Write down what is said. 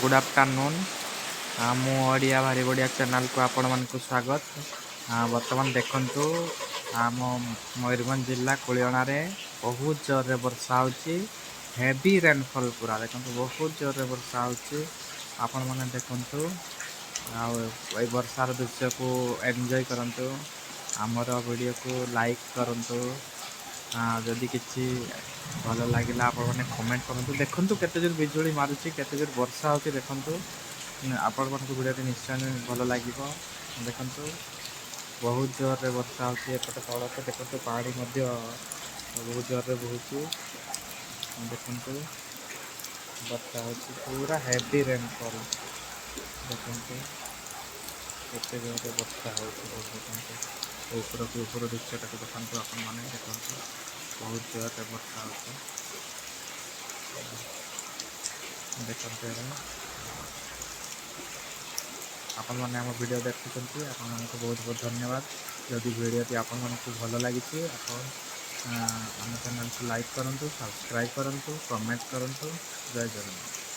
Good afternoon मु ओडिया भारी बढ़िया चैनल को आपण मानक स्वागत। बर्तमान देखंतु आम मयूरभंज जिला कुलियणार बहुत जोर वर्षा होची। हेवी रेनफॉल पूरा देखंतु बहुत जोर वर्षा होची। आपण माने देखंतु आ वर्षार दृश्य को एंजॉय करंतु। आमर वीडियो को लाइक करंतु। जदि किसी भल लगे आप कमेंट करूँ। देखो केते जोर बिजुली मारुची, केते जोर वर्षा होची देखंतु। आपण मानक वीडियो निश्चय भल लगे। देखंतु बहुत जोर रे वर्षा होची। एपटे तलते देखंतु पानी मध्य बहुत जोर रे बहूची। देखंतु वर्षा होची पूरा हेवी रेनफॉल। देखंतु केते जोर रे वर्षा होची। देखंतु ऊपर को ऊपर दृश्य देखंतु आपण माने देखंतु बहुत जोर रे वर्षा होची। देखते आपण मैंने आम वीडियो देखुं आपण मानक बहुत बहुत धन्यवाद। जदि वीडियोटी आपण मानक भल लगी आम चैनल को लाइक करूँ, सब्सक्राइब करूँ, कमेंट करूँ। जय जगन्नाथ।